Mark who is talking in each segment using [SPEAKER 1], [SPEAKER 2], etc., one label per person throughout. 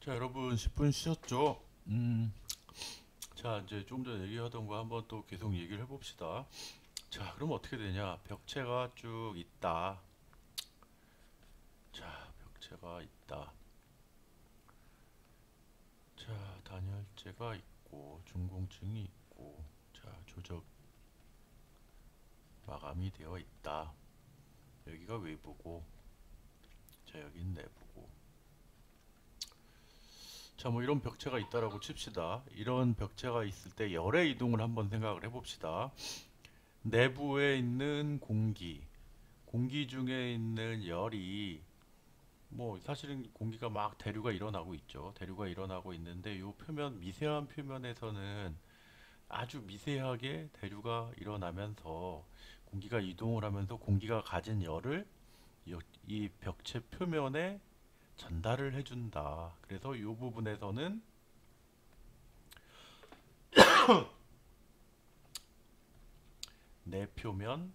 [SPEAKER 1] 자, 여러분 10분 쉬셨죠? 자, 이제 좀 전에 얘기하던 거 한번 또 계속 얘기를 해봅시다. 자, 그럼 어떻게 되냐? 벽체가 쭉 있다. 자, 벽체가 있다. 자, 단열재가 있고, 준공층이 있고, 자, 조적 마감이 되어 있다. 여기가 외부고, 자, 여긴 내부고. 자, 뭐 이런 벽체가 있다라고 칩시다. 이런 벽체가 있을 때 열의 이동을 한번 생각을 해봅시다. 내부에 있는 공기 중에 있는 열이 뭐 사실은 공기가 막 대류가 일어나고 있죠. 대류가 일어나고 있는데 이 표면 미세한 표면에서는 아주 미세하게 대류가 일어나면서 공기가 이동을 하면서 공기가 가진 열을 이 벽체 표면에 전달을 해준다. 그래서 이 부분에서는 내 표면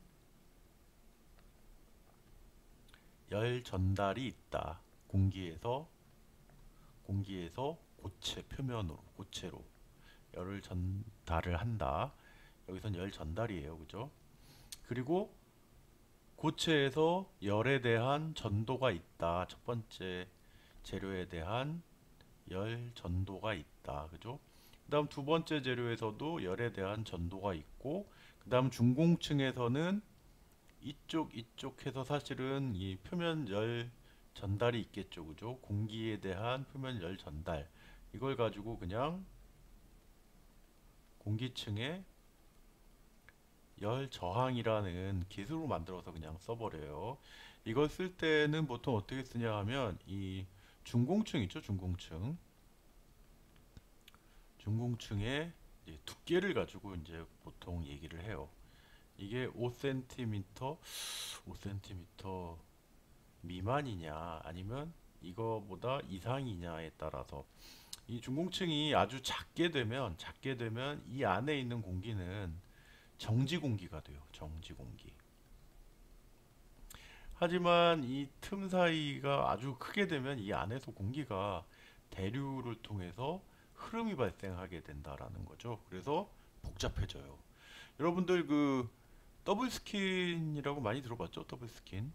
[SPEAKER 1] 열 전달이 있다. 공기에서 고체 표면으로 고체로 열을 전달을 한다. 여기선 열 전달이에요. 그죠? 그리고 고체에서 열에 대한 전도가 있다. 첫 번째 재료에 대한 열 전도가 있다. 그죠? 그다음 두 번째 재료에서도 열에 대한 전도가 있고 그다음 중공층에서는 이쪽 해서 사실은 이 표면 열 전달이 있겠죠. 그죠? 공기에 대한 표면 열 전달. 이걸 가지고 그냥 공기층에 열 저항이라는 기술을 만들어서 그냥 써버려요. 이걸 쓸 때는 보통 어떻게 쓰냐 하면 이 중공층 있죠, 중공층. 중공층의 이제 두께를 가지고 이제 보통 얘기를 해요. 이게 5cm, 5cm 미만이냐 아니면 이거보다 이상이냐에 따라서 이 중공층이 아주 작게 되면 이 안에 있는 공기는 정지 공기가 돼요. 정지 공기. 하지만 이 틈 사이가 아주 크게 되면 이 안에서 공기가 대류를 통해서 흐름이 발생하게 된다라는 거죠. 그래서 복잡해져요. 여러분들 그 더블 스킨이라고 많이 들어봤죠? 더블 스킨.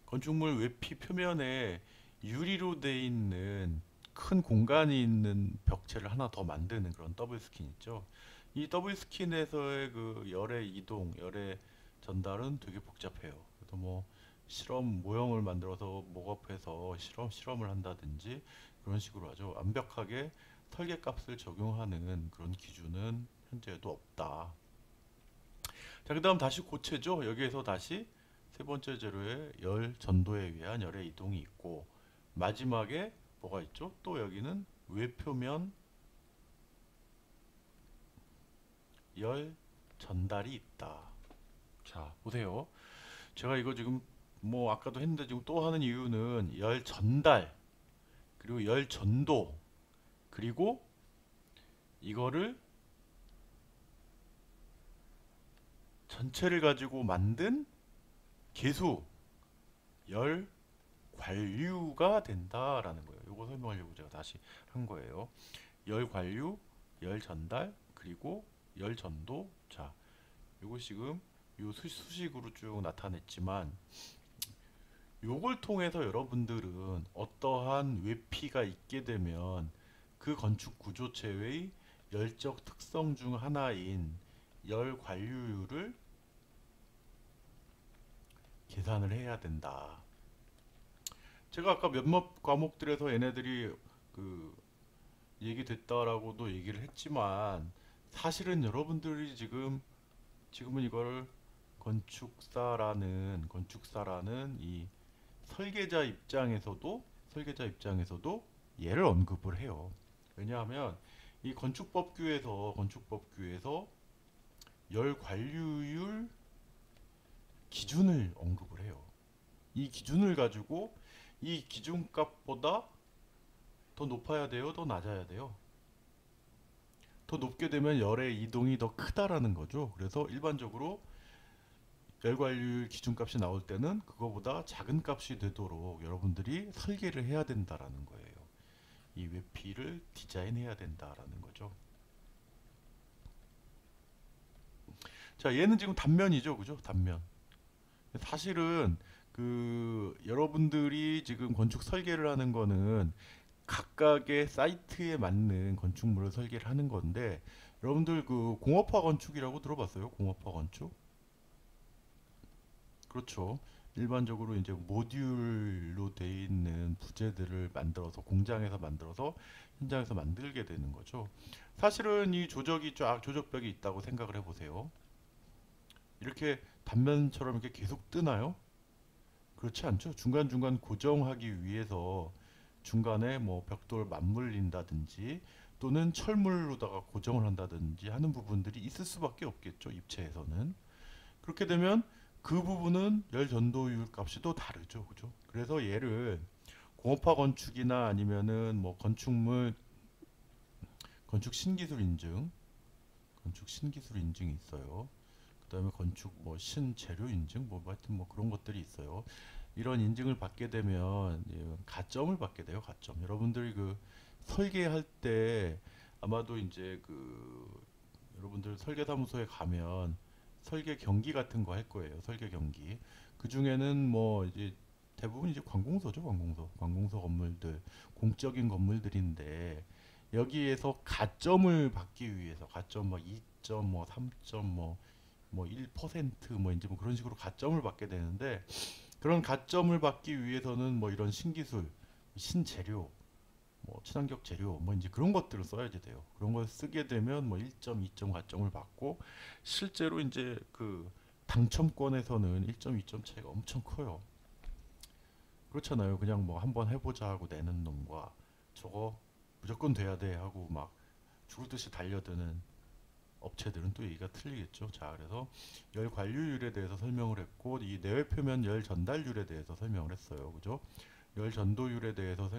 [SPEAKER 1] 건축물 외피 표면에 유리로 돼 있는 큰 공간이 있는 벽체를 하나 더 만드는 그런 더블 스킨 있죠. 이 더블 스킨에서의 그 열의 이동, 열의 전달은 되게 복잡해요. 그래서 뭐 실험 모형을 만들어서 목업해서 실험을 한다든지 그런 식으로 하죠. 완벽하게 설계값을 적용하는 그런 기준은 현재도 없다. 자, 그다음 다시 고체죠. 여기에서 다시 세 번째 재료의 열 전도에 의한 열의 이동이 있고 마지막에 뭐가 있죠? 또 여기는 외표면 열 전달이 있다. 자, 보세요. 제가 이거 지금 뭐 아까도 했는데 지금 또 하는 이유는 열 전달 그리고 열 전도 그리고 이거를 전체를 가지고 만든 계수 열 관류가 된다라는 거예요. 이거 설명하려고 제가 다시 한 거예요. 열 관류, 열 전달, 그리고 열 전도. 자, 요거 지금 요 수식으로 쭉 나타냈지만 요걸 통해서 여러분들은 어떠한 외피가 있게 되면 그 건축 구조체의 열적 특성 중 하나인 열 관류율을 계산을 해야 된다. 제가 아까 몇몇 과목들에서 얘네들이 그 얘기됐다라고도 얘기를 했지만 사실은 여러분들이 지금은 이걸 건축사라는 이 설계자 입장에서도 얘를 언급을 해요. 왜냐하면 이 건축법규에서 열 관리율 기준을 언급을 해요. 이 기준을 가지고 이 기준값보다 더 높아야 돼요, 더 낮아야 돼요. 더 높게 되면 열의 이동이 더 크다라는 거죠. 그래서 일반적으로 열 관리율 기준값이 나올 때는 그거보다 작은 값이 되도록 여러분들이 설계를 해야 된다라는 거예요. 이 외피를 디자인해야 된다라는 거죠. 자, 얘는 지금 단면이죠, 그죠? 단면. 사실은 여러분들이 지금 건축 설계를 하는 거는 각각의 사이트에 맞는 건축물을 설계를 하는 건데, 여러분들 그 공업화 건축이라고 들어봤어요? 공업화 건축? 그렇죠. 일반적으로 이제 모듈로 돼 있는 부재들을 만들어서 공장에서 만들어서 현장에서 만들게 되는 거죠. 사실은 이 조적이 쫙 조적벽이 있다고 생각을 해보세요. 이렇게 단면처럼 이렇게 계속 뜨나요? 그렇지 않죠. 중간중간 고정하기 위해서 중간에 뭐 벽돌 맞물린다든지 또는 철물로다가 고정을 한다든지 하는 부분들이 있을 수밖에 없겠죠. 입체에서는. 그렇게 되면 그 부분은 열 전도율 값이 또 다르죠. 그죠? 그래서 얘를 공업화 건축이나 아니면은 뭐 건축물 건축 신기술 인증 건축 신기술 인증이 있어요. 그다음에 건축 뭐 신재료 인증 뭐 하여튼 뭐 그런 것들이 있어요. 이런 인증을 받게 되면 가점을 받게 돼요. 가점. 여러분들이 그 설계할 때 아마도 이제 여러분들 설계사무소에 가면 설계 경기 같은 거 할 거예요. 설계 경기. 그 중에는 뭐 이제 대부분 이제 관공서죠. 관공서 건물들, 공적인 건물들인데 여기에서 가점을 받기 위해서 가점 뭐 2점 뭐 3점 뭐 1%뭐 이제 뭐 그런 식으로 가점을 받게 되는데 그런 가점을 받기 위해서는 뭐 이런 신기술, 신재료, 뭐 친환경 재료, 뭐 이제 그런 것들을 써야지 돼요. 그런 걸 쓰게 되면 뭐 1점, 2점 가점을 받고 실제로 이제 그 당첨권에서는 1점, 2점 차이가 엄청 커요. 그렇잖아요. 그냥 뭐 한번 해보자 하고 내는 놈과 저거 무조건 돼야 돼 하고 막 죽을 듯이 달려드는 업체들은 또 얘기가 틀리겠죠. 자, 그래서 열 관류율에 대해서 설명을 했고 이 내외 표면 열 전달률에 대해서 설명을 했어요. 그죠? 열 전도율에 대해서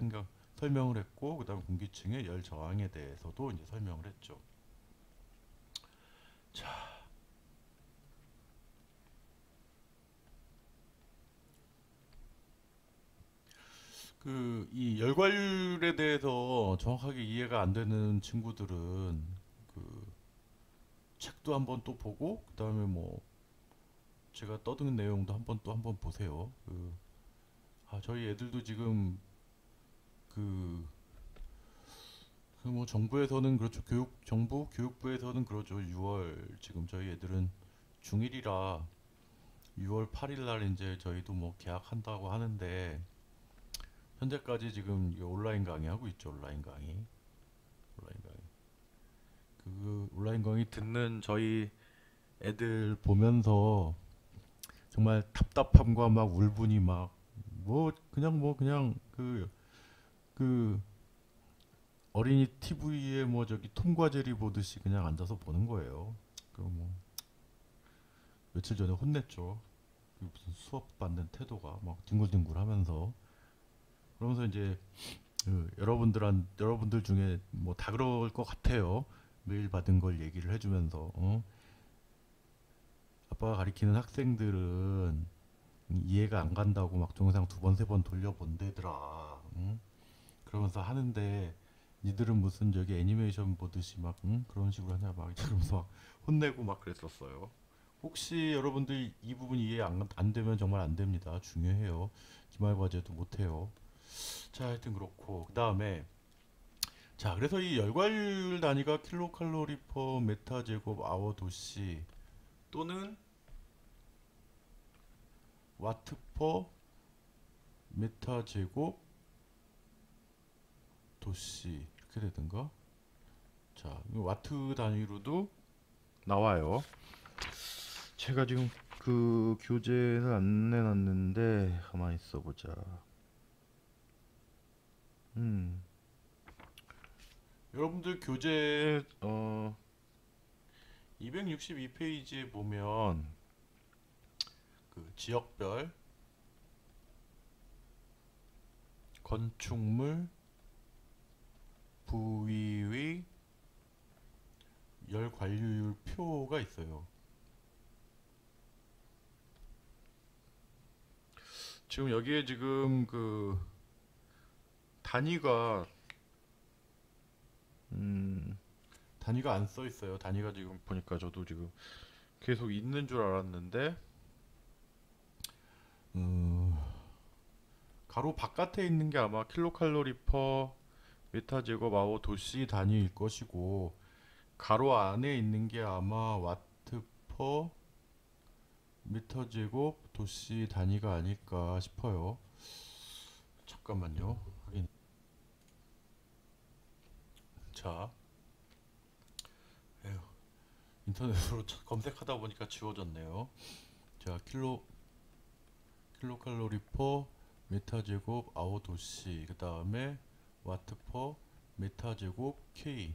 [SPEAKER 1] 설명을 했고 그다음 공기층의 열 저항에 대해서도 이제 설명을 했죠. 자, 이 열관률에 대해서 정확하게 이해가 안 되는 친구들은 그 책도 한번 또 보고 그다음에 뭐 제가 떠드는 내용도 한번 보세요. 저희 애들도 지금 그 뭐 정부에서는 그렇죠. 교육부에서는 그러죠. 6월 지금 저희 애들은 중1이라 6월 8일 날 이제 저희도 뭐 개학한다고 하는데 현재까지 지금 이게 온라인 강의하고 있죠. 온라인 강의. 그 온라인 강의 듣는 저희 애들 보면서 정말 답답함과 막 울분이 막 그냥 그 어린이 TV에 뭐 저기 톰과 제리 보듯이 그냥 앉아서 보는 거예요. 그 뭐 며칠 전에 혼냈죠. 그 무슨 수업 받는 태도가 막 뒹굴뒹굴하면서 그러면서 이제 여러분들 중에 뭐 다 그럴 것 같아요. 메일 받은 걸 얘기를 해주면서 아빠가 가리키는 학생들은 이해가 안 간다고 막 동영상 두 번 세 번 돌려본대더라. 응? 그러면서 하는데 니들은 무슨 저기 애니메이션 보듯이 막 그런 식으로 하냐 막 이러면서 막 혼내고 막 그랬었어요. 혹시 여러분들 이 부분 이해 안 되면 정말 안 됩니다. 중요해요. 기말 과제도 못 해요. 자, 하여튼 그렇고 그다음에 자, 그래서 이 열과율 단위가 킬로칼로리 퍼 메타 제곱 아워 도시 또는 와트 퍼 메타 제곱 도시 이렇게 되든가. 자, 와트 단위로도 나와요. 제가 지금 그 교재를 안 내놨는데 가만히 있어보자. 음, 여러분들 교재 262페이지에 보면 그 지역별 건축물 부위의 열 관리율 표가 있어요. 지금 여기에 지금 그 단위가 음 단위가 안 써 있어요. 단위가 지금 보니까 저도 지금 계속 있는 줄 알았는데 음, 가로 바깥에 있는 게 아마 킬로칼로리 퍼 메타 제곱 아워 도씨 단위일 것이고 가로 안에 있는 게 아마 와트 퍼 미터 제곱 도씨 단위가 아닐까 싶어요. 잠깐만요. 확인. 자, 에휴, 인터넷으로 검색하다 보니까 지워졌네요. 자, 킬로칼로리 퍼 메타 제곱 아워 도씨 그 다음에 와트 퍼 메타 제곱 K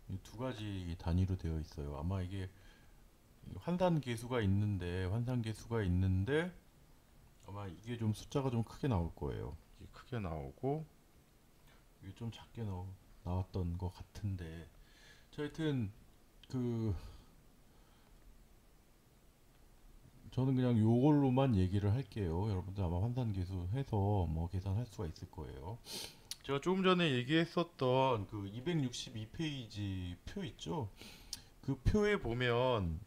[SPEAKER 1] 이 두 가지 단위로 되어 있어요. 아마 이게 환산 계수가 있는데 아마 이게 좀 숫자가 좀 크게 나올 거예요. 이게 크게 나오고 이게 좀 작게 나왔던 것 같은데 자, 하여튼 그 저는 그냥 요걸로만 얘기를 할게요. 여러분들 아마 환산계수 해서 뭐 계산할 수가 있을 거예요. 제가 조금 전에 얘기했었던 그 262페이지 표 있죠? 그 표에 보면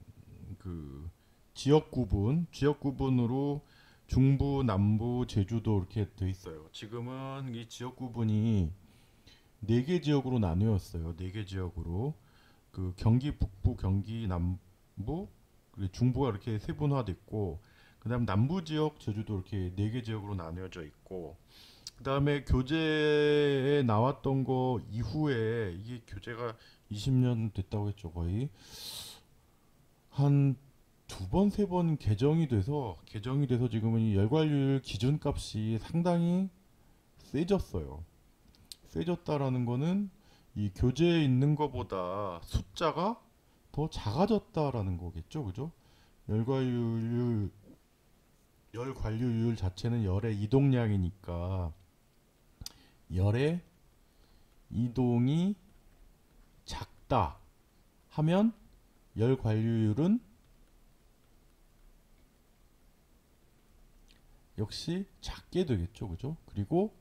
[SPEAKER 1] 그 지역 구분으로 중부, 남부, 제주도 이렇게 돼 있어요. 지금은 이 지역 구분이 4개 지역으로 나뉘었어요. 4개 지역으로. 그 경기 북부, 경기 남부, 그리고 중부가 이렇게 세분화됐고, 그다음 남부 지역, 제주도 이렇게 4개 지역으로 나뉘어져 있고, 그다음에 교재에 나왔던 거 이후에 이게 교재가 20년 됐다고 했죠, 거의. 한 두 번, 세 번 개정이 돼서 지금은 이 열관률 기준값이 상당히 세졌어요. 세졌다라는 거는 이 교재에 있는 거보다 숫자가 더 작아졌다라는 거겠죠, 그죠? 열관률 열관류율 자체는 열의 이동량이니까 열의 이동이 작다 하면 열관류율은 역시 작게 되겠죠, 그죠? 그리고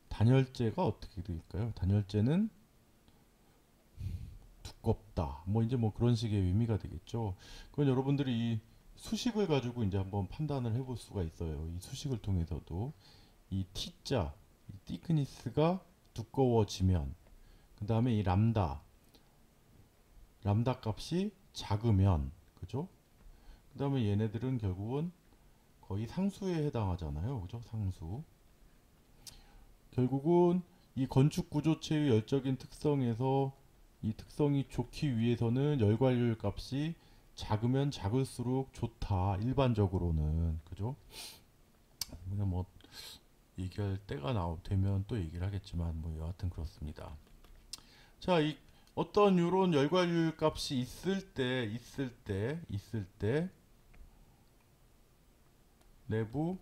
[SPEAKER 1] 단열재가 어떻게 될까요? 단열재는 두껍다. 뭐 이제 뭐 그런 식의 의미가 되겠죠. 그건 여러분들이 이 수식을 가지고 이제 한번 판단을 해볼 수가 있어요. 이 수식을 통해서도 이 T자, 이 티크니스가 두꺼워지면, 그 다음에 이 람다 값이 작으면, 그죠? 그 다음에 얘네들은 결국은 거의 상수에 해당하잖아요, 그죠? 상수. 결국은 이 건축 구조체의 열적인 특성에서 이 특성이 좋기 위해서는 열관률 값이 작으면 작을수록 좋다. 일반적으로는 그죠? 그냥 뭐 얘기할 때가 되면 또 얘기를 하겠지만 뭐 여하튼 그렇습니다. 자, 이 어떤 요런 열관률 값이 있을 때 내부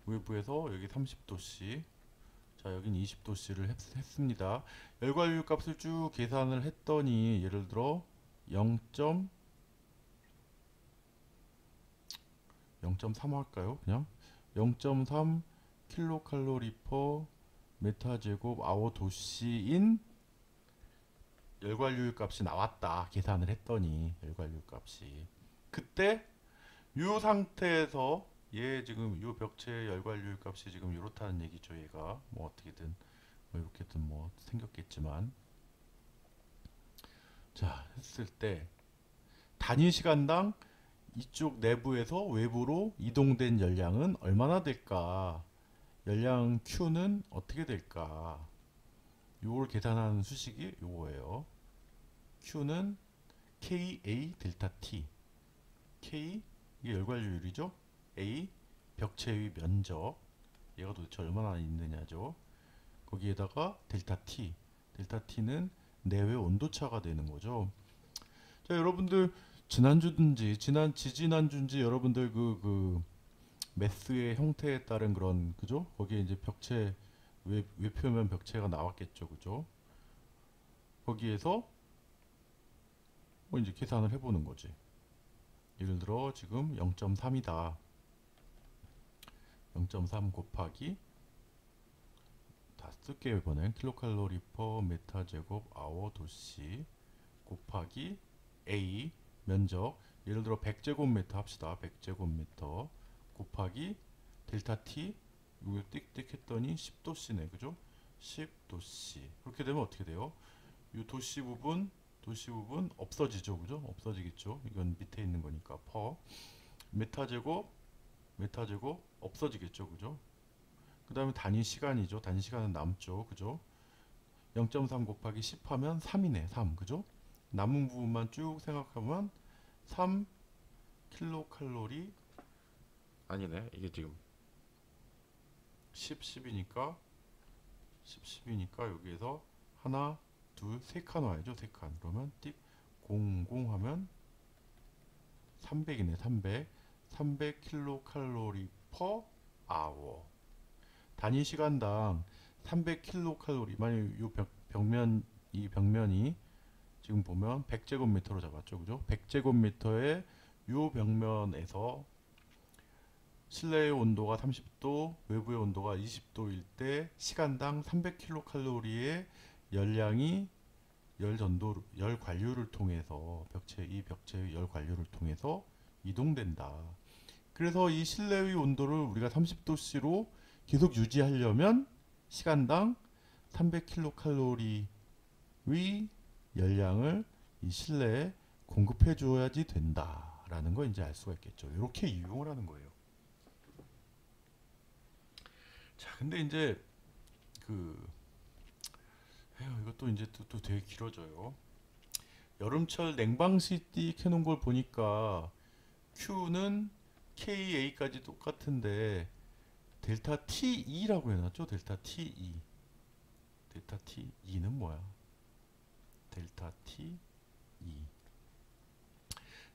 [SPEAKER 1] 외부에서 여기 30도씨 자, 여긴 20도씨를 했습니다. 열관률 값을 쭉 계산을 했더니 예를 들어 0.3 할까요? 그냥 0.3 킬로칼로리 퍼 메타 제곱 아워 도씨인 열관률 값이 나왔다. 계산을 했더니 열관률 값이 그때 이 상태에서 얘 지금 이 벽체의 열관률 값이 지금 이렇다는 얘기죠. 얘가 뭐 어떻게든 뭐 이렇게든 뭐 생겼겠지만 자 했을 때 단위 시간당 이쪽 내부에서 외부로 이동된 열량은 얼마나 될까? 열량 Q는 어떻게 될까? 요걸 계산하는 수식이 요거예요. Q는 KA 델타 T. K 이게 열관률이죠. A 벽체의 면적. 얘가 도대체 얼마나 있느냐죠. 거기에다가 델타 T. 델타 T는 내외 온도차가 되는 거죠. 자, 여러분들 지난주인지 여러분들 그 매스의 형태에 따른 그런 그죠? 거기에 이제 벽체 외표면 벽체가 나왔겠죠, 그죠? 거기에서 뭐 이제 계산을 해보는 거지. 예를 들어 지금 0.3이다. 0.3 곱하기 다 쓸게요. 이번엔 킬로칼로리 퍼 메타 제곱 아워 도시 곱하기 A 면적, 예를 들어 100제곱미터 합시다. 100제곱미터 곱하기 델타 T, 이걸 띡띡 했더니 10도씨네. 그죠? 10도씨. 그렇게 되면 어떻게 돼요? 이 도씨 부분 없어지죠. 그죠? 없어지겠죠. 이건 밑에 있는 거니까 퍼 메타 제곱 없어지겠죠. 그죠? 그 다음에 단위 시간이죠. 단위 시간은 남죠. 그죠? 0.3 곱하기 10 하면 3이네. 3. 그죠? 남은 부분만 쭉 생각하면 3 킬로칼로리, 아니네. 이게 지금 10이니까 여기에서 하나, 둘, 세 칸 와야죠. 세 칸. 그러면 띡 00 하면 300이네. 300 킬로칼로리 퍼 아워. 단위 시간당 300 킬로칼로리. 만약 이 벽면이 지금 보면 100제곱미터로 잡았죠. 그죠? 100제곱미터의 요 벽면에서 실내의 온도가 30도, 외부의 온도가 20도일 때 시간당 300킬로칼로리의 열량이 열 관류를 통해서 이 벽체의 열 관류를 통해서 이동된다. 그래서 이 실내의 온도를 우리가 30도씨로 계속 유지하려면 시간당 300킬로칼로리의 열량을 이 실내에 공급해 줘야지 된다라는 거 이제 알 수가 있겠죠. 이렇게 이용을 하는 거예요. 자, 근데 이제 이것도 이제 또 되게 길어져요. 여름철 냉방시 띡 해놓은 걸 보니까 Q는 KA까지 똑같은데 델타 TE라고 해놨죠. 델타 TE. 델타 TE는 뭐야? 델타 TE.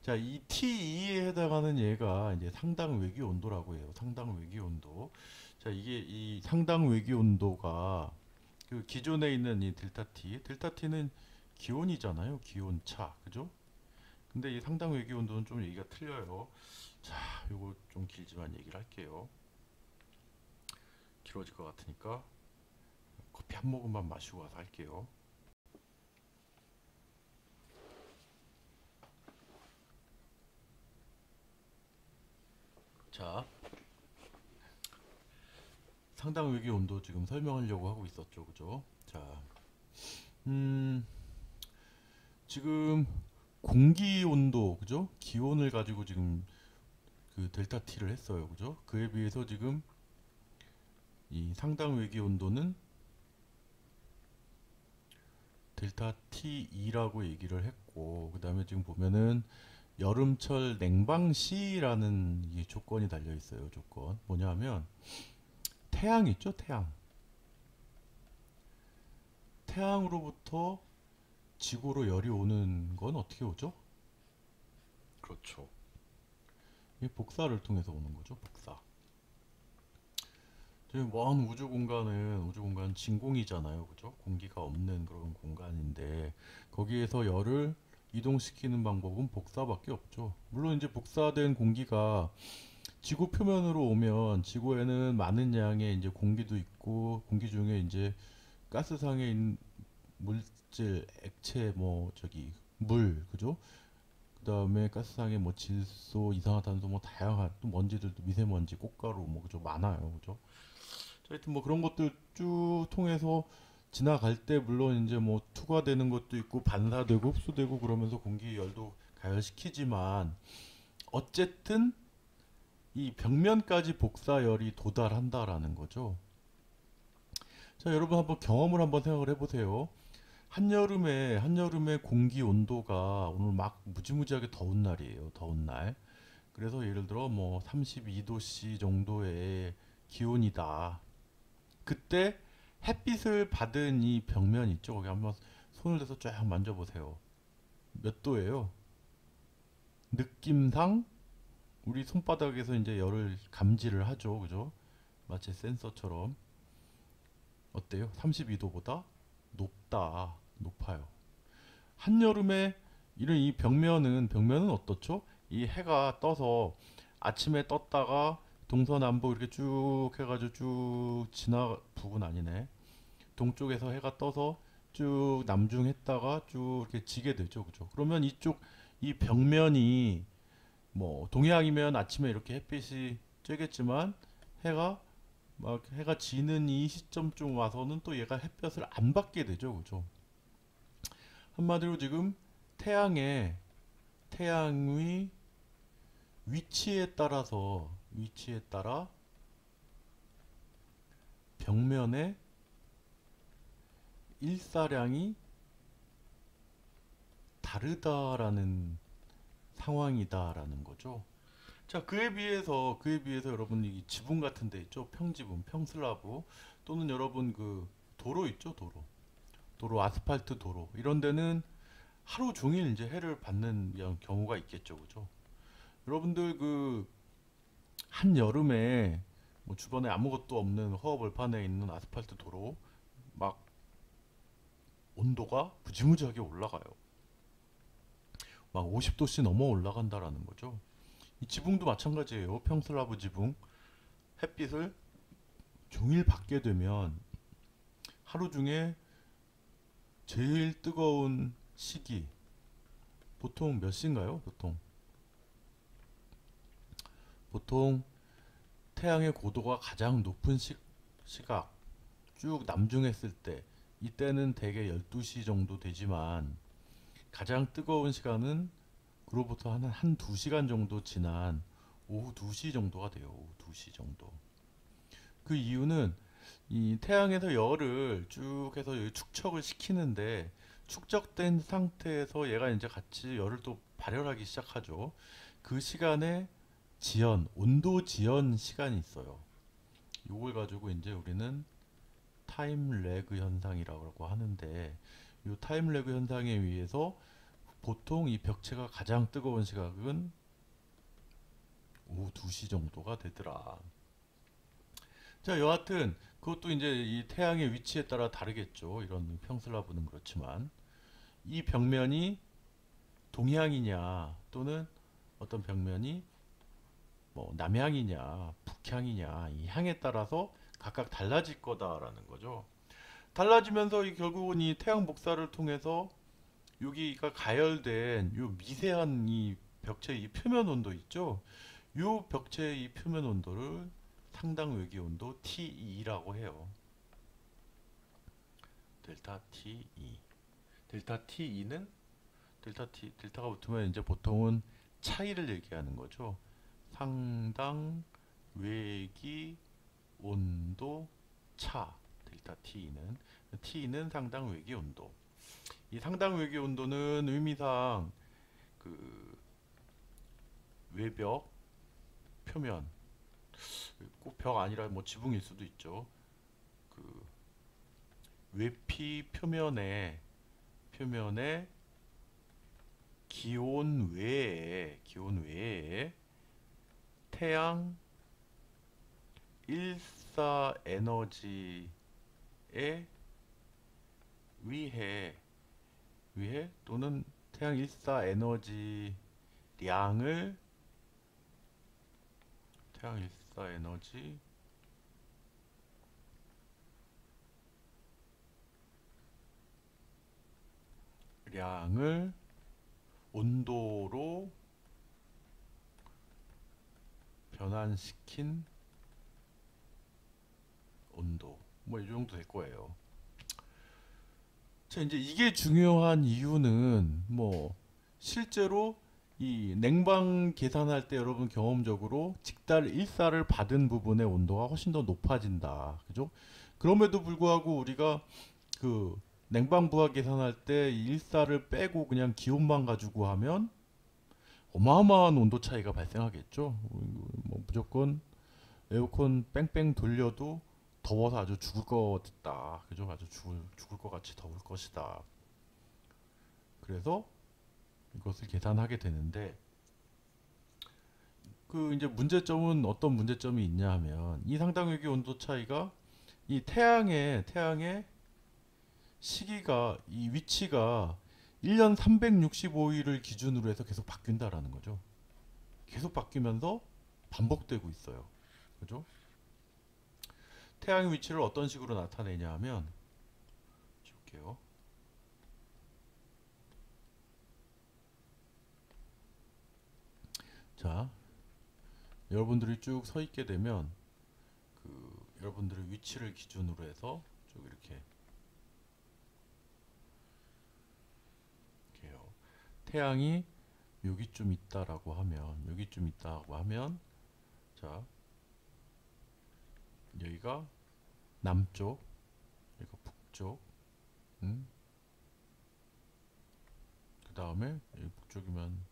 [SPEAKER 1] 자, 이 TE에 해당하는 얘가 이제 상당 외기 온도라고 해요. 상당 외기 온도. 자, 이게 이 상당 외기 온도가 그 기존에 있는 이 델타 T는 기온이잖아요. 기온차. 그죠? 근데 이 상당 외기 온도는 좀 얘기가 틀려요. 자, 요거 좀 길지만 얘기를 할게요. 길어질 것 같으니까 커피 한 모금만 마시고 와서 할게요. 자, 상당 외기 온도 지금 설명하려고 하고 있었죠. 그죠? 자, 지금 공기 온도, 그죠? 기온을 가지고 지금 그 델타 T를 했어요. 그죠? 그에 비해서 지금 이 상당 외기 온도는 델타 T이라고 얘기를 했고, 그 다음에 지금 보면은 여름철 냉방시라는 이 조건이 달려 있어요. 조건 뭐냐면 태양 있죠. 태양으로부터 지구로 열이 오는 건 어떻게 오죠? 그렇죠. 이 복사를 통해서 오는 거죠. 복사. 저희 먼 우주 공간은 진공이잖아요. 그죠? 공기가 없는 그런 공간인데 거기에서 열을 이동시키는 방법은 복사밖에 없죠. 물론 이제 복사된 공기가 지구 표면으로 오면 지구에는 많은 양의 이제 공기도 있고 공기 중에 이제 가스상에 있는 물질, 액체, 물, 그죠? 그 다음에 가스상에 질소, 이산화탄소, 다양한 또 먼지들도 미세먼지, 꽃가루, 그죠? 많아요, 그죠? 하여튼 그런 것들 쭉 통해서 지나갈 때 물론 이제 투과되는 것도 있고 반사되고 흡수되고 그러면서 공기 열도 가열시키지만 어쨌든 이 벽면까지 복사열이 도달한다라는 거죠. 자, 여러분 한번 경험을 한번 생각을 해보세요. 한여름에 공기 온도가 오늘 막 무지무지하게 더운 날이에요. 더운 날. 그래서 예를 들어 32도씨 정도의 기온이다. 그때 햇빛을 받은 이 벽면 있죠. 거기 한번 손을 대서 쫙 만져보세요. 몇 도예요? 느낌상 우리 손바닥에서 이제 열을 감지를 하죠. 그죠? 마치 센서처럼. 어때요? 32도보다 높아요. 한여름에 이런 이 벽면은 어떻죠? 이 해가 떠서 아침에 떴다가 동서남북 이렇게 쭉 해가지고 쭉 북은 아니네. 동쪽에서 해가 떠서 쭉 남중했다가 쭉 이렇게 지게 되죠, 그죠? 그러면 이쪽 이 벽면이 뭐 동해안이면 아침에 이렇게 햇빛이 쬐겠지만 해가 막 해가 지는 이 시점쯤 와서는 또 얘가 햇볕을 안 받게 되죠, 그죠? 한마디로 지금 태양의 위치에 따라 벽면의 일사량이 다르다라는 상황이다라는 거죠. 자, 그에 비해서 여러분 이 지붕 같은 데 있죠? 평지붕, 평슬라브 또는 여러분 그 도로 있죠? 도로 아스팔트 도로 이런 데는 하루 종일 이제 해를 받는 이런 경우가 있겠죠, 그죠? 여러분들 그 한여름에 뭐 주변에 아무것도 없는 허허벌판에 있는 아스팔트 도로 막 온도가 무지무지하게 올라가요. 막 50도씨 넘어 올라간다라는 거죠. 이 지붕도 마찬가지예요. 평슬라브 지붕 햇빛을 종일 받게 되면 하루 중에 제일 뜨거운 시기 보통 몇 시인가요? 보통 태양의 고도가 가장 높은 시각 쭉 남중했을 때 이때는 대개 12시 정도 되지만 가장 뜨거운 시간은 그로부터 한 2시간 정도 지난 오후 2시 정도가 돼요. 오후 2시 정도. 그 이유는 이 태양에서 열을 쭉 해서 여기 축적을 시키는데 축적된 상태에서 얘가 이제 같이 열을 또 발열하기 시작하죠. 그 시간에 온도 지연 시간이 있어요. 요걸 가지고 이제 우리는 타임 레그 현상이라고 하는데 이 타임 레그 현상에 의해서 보통 이 벽체가 가장 뜨거운 시각은 오후 2시 정도가 되더라. 자, 여하튼 그것도 이제 이 태양의 위치에 따라 다르겠죠. 이런 평슬라브는 그렇지만 이 벽면이 동향이냐 또는 어떤 벽면이 뭐 남향이냐 북향이냐 이 향에 따라서 각각 달라질 거다라는 거죠. 달라지면서 결국은 이 태양 복사를 통해서 여기가 가열된 요 미세한 이 벽체의 이 표면 온도 있죠. 요 벽체의 이 표면 온도를 상당 외기 온도 T2라고 해요. 델타 T2. 델타 T2는 델타가 붙으면 이제 보통은 차이를 얘기하는 거죠. 상당 외기 온도 차. 델타 T는 상당 외기 온도. 이 상당 외기 온도는 의미상 그 외벽 표면 꼭 벽 아니라 뭐 지붕일 수도 있죠. 그 외피 표면에 기온 외에 태양 일사 에너지에 위해 또는 태양 일사 에너지 량을 태양 일사 에너지 량을 온도로 변환시킨 온도 뭐 이 정도 될 거예요. 자, 이제 이게 중요한 이유는 뭐 실제로 이 냉방 계산할 때 여러분 경험적으로 직달 일사를 받은 부분의 온도가 훨씬 더 높아진다. 그죠? 그럼에도 불구하고 우리가 그 냉방 부하 계산할 때 일사를 빼고 그냥 기온만 가지고 하면 어마어마한 온도 차이가 발생하겠죠. 뭐 무조건 에어컨 뺑뺑 돌려도 더워서 아주 죽을 것 같다. 그죠? 아주 죽을 것 같이 더울 것이다. 그래서 이것을 계산하게 되는데 그 이제 문제점은 어떤 문제점이 있냐 하면 이 상당외기 온도 차이가 이 태양의 시기가 이 위치가 1년 365일을 기준으로 해서 계속 바뀐다라는 거죠. 계속 바뀌면서 반복되고 있어요. 그죠? 태양의 위치를 어떤 식으로 나타내냐 하면 지울게요. 자, 여러분들이 쭉 서 있게 되면 여러분들의 위치를 기준으로 해서 쭉 이렇게 해요. 태양이 여기쯤 있다라고 하면 자, 여기가 남쪽, 여기가 북쪽, 그 다음에 여기 북쪽이면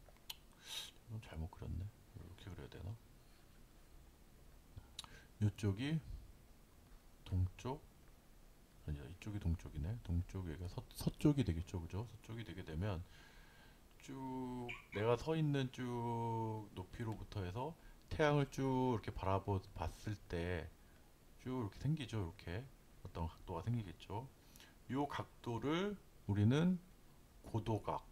[SPEAKER 1] 잘못 그렸네. 이렇게 그려야 되나? 이쪽이 동쪽, 아니야, 이쪽이 동쪽이네. 동쪽, 여기가 서쪽이 되겠죠, 그죠? 서쪽이 되게 되면 쭉 내가 서 있는 쭉 높이로부터 해서 태양을 쭉 이렇게 바라봤을 때 쭉 이렇게 생기죠. 이렇게 어떤 각도가 생기겠죠. 이 각도를 우리는 고도각,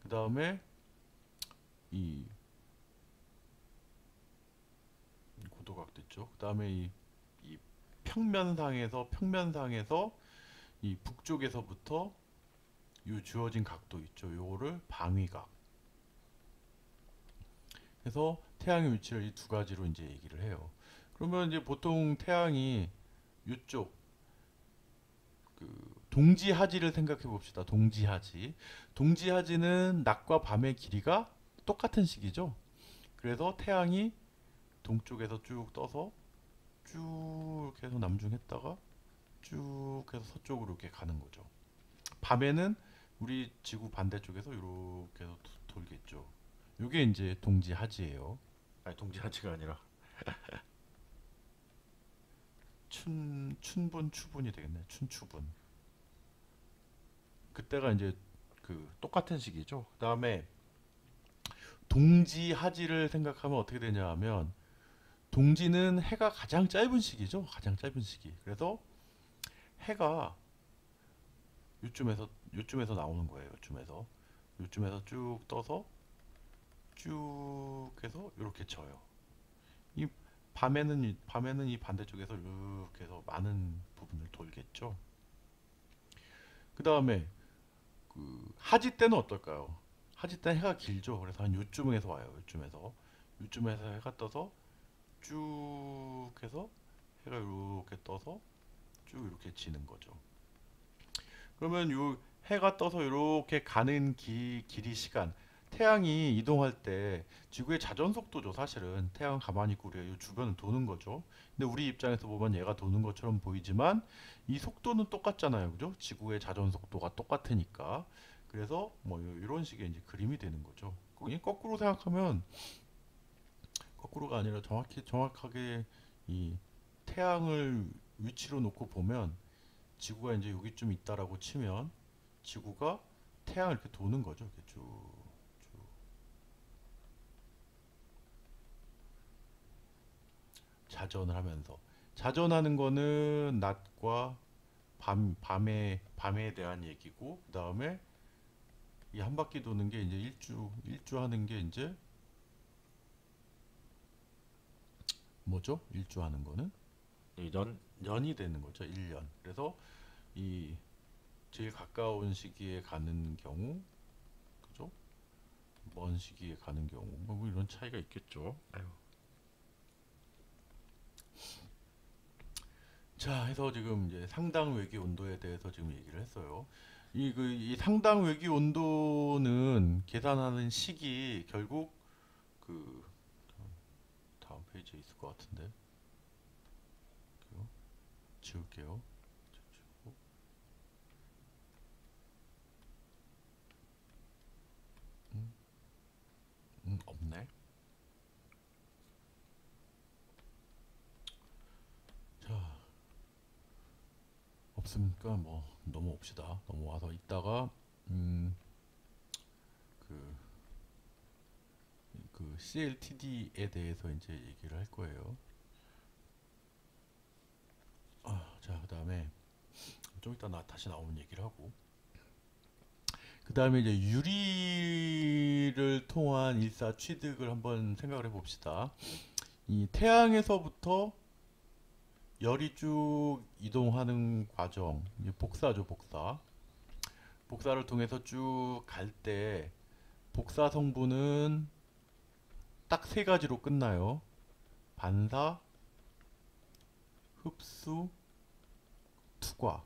[SPEAKER 1] 그 다음에 이 고도각 됐죠. 그 다음에 이 평면상에서 이 북쪽에서부터 이 주어진 각도 있죠. 요거를 방위각. 그래서 태양의 위치를 이 두 가지로 이제 얘기를 해요. 그러면 이제 보통 태양이 이쪽 동지하지를 생각해 봅시다. 동지하지는 낮과 밤의 길이가 똑같은 식이죠. 그래서 태양이 동쪽에서 쭉 떠서 쭉 이렇게 해서 남중했다가 쭉 해서 서쪽으로 이렇게 가는 거죠. 밤에는 우리 지구 반대쪽에서 이렇게 해서 돌겠죠. 이게 이제 동지하지예요. 아니, 동지하지가 아니라 추분이 되겠네. 춘추분. 그때가 이제 똑같은 시기죠. 그 다음에 동지하지를 생각하면 어떻게 되냐 하면 동지는 해가 가장 짧은 시기죠. 가장 짧은 시기. 그래서 해가 요쯤에서 나오는 거예요. 요쯤에서 쭉 떠서 쭉 해서 이렇게 져요. 이 밤에는 이 반대쪽에서 이렇게 해서 많은 부분을 돌겠죠. 그 다음에 하지 때는 어떨까요? 하지 때는 해가 길죠. 그래서 한 요쯤에서 와요. 요쯤에서 해가 떠서 쭉 해서 해가 이렇게 떠서 쭉 이렇게 지는 거죠. 그러면 요 해가 떠서 이렇게 가는 길이 시간, 태양이 이동할 때 지구의 자전 속도죠. 사실은 태양은 가만히 있고 우리가 이 주변을 도는 거죠. 근데 우리 입장에서 보면 얘가 도는 것처럼 보이지만 이 속도는 똑같잖아요, 그죠? 지구의 자전 속도가 똑같으니까. 그래서 뭐 이런 식의 이제 그림이 되는 거죠. 거꾸로 생각하면, 거꾸로가 아니라 정확하게 이 태양을 위치로 놓고 보면 지구가 이제 여기쯤 있다라고 치면 지구가 태양을 이렇게 도는 거죠. 이렇게 쭉 자전을 하면서, 자전하는 거는 낮과 밤에 대한 얘기고, 그 다음에 이 한 바퀴 도는 게 이제 일주하는 게 이제 뭐죠? 일주하는 거는 년이 되는 거죠. 1년. 그래서 이 제일 가까운 시기에 가는 경우, 그죠? 먼 시기에 가는 경우, 뭐 이런 차이가 있겠죠. 아유. 자, 해서 지금 이제 상당 외기 온도에 대해서 지금 얘기를 했어요. 이 상당 외기 온도는 계산하는 식이 결국 그 다음 페이지에 있을 것 같은데, 지울게요. 지우고. 없네. 자, 없으니까 뭐 넘어옵시다. 넘어와서 이따가 그, CLTD에 대해서 이제 얘기를 할 거예요. 자, 그 다음에 좀 이따 다시 나오면 얘기를 하고, 그 다음에 이제 유리를 통한 일사 취득을 한번 생각을 해봅시다. 이 태양에서부터 열이 쭉 이동하는 과정, 이제 복사죠, 복사. 복사를 통해서 쭉 갈 때 복사 성분은 딱 세 가지로 끝나요. 반사, 흡수, 투과.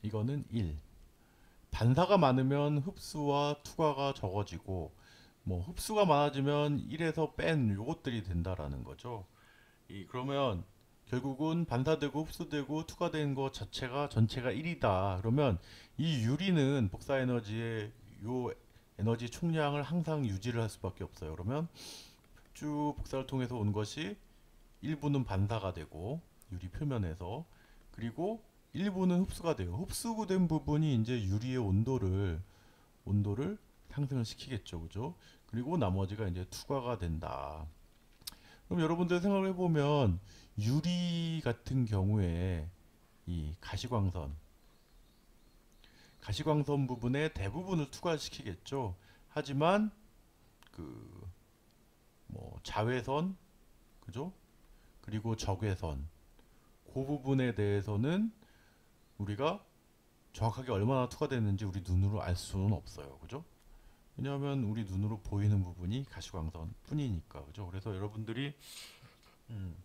[SPEAKER 1] 이거는 1. 반사가 많으면 흡수와 투과가 적어지고, 뭐 흡수가 많아지면 1에서 뺀 요것들이 된다라는 거죠. 그러면 결국은 반사되고 흡수되고 투과된 것 자체가 전체가 1이다. 그러면 이 유리는 복사 에너지의 요 에너지 총량을 항상 유지를 할 수밖에 없어요. 그러면 쭉 복사를 통해서 온 것이 일부는 반사가 되고 유리 표면에서, 그리고 일부는 흡수가 돼요. 흡수된 부분이 이제 유리의 온도를 상승을 시키겠죠, 그죠? 그리고 나머지가 이제 투과가 된다. 그럼 여러분들 생각을 해보면 유리 같은 경우에 이 가시광선 부분의 대부분을 투과시키겠죠. 하지만 그 뭐 자외선, 그죠? 그리고 적외선, 그 부분에 대해서는 우리가 정확하게 얼마나 투과됐는지 우리 눈으로 알 수는 없어요, 그죠? 왜냐하면 우리 눈으로 보이는 부분이 가시광선 뿐이니까, 그죠? 그래서 여러분들이 음,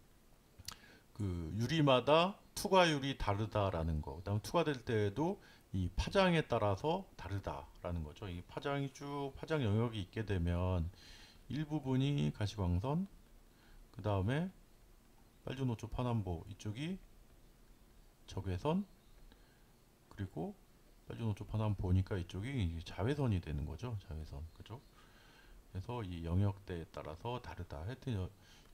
[SPEAKER 1] 그 유리마다 투과율이 다르다라는 거, 그다음 투과될 때에도 이 파장에 따라서 다르다라는 거죠. 이 파장이 쭉 파장 영역이 있게 되면 일부분이 가시광선, 그 다음에 빨주노초 파남보 이쪽이 적외선, 그리고 빨주노초 파남보니까 이쪽이 자외선이 되는 거죠. 자외선, 그죠? 그래서 이 영역대에 따라서 다르다. 하여튼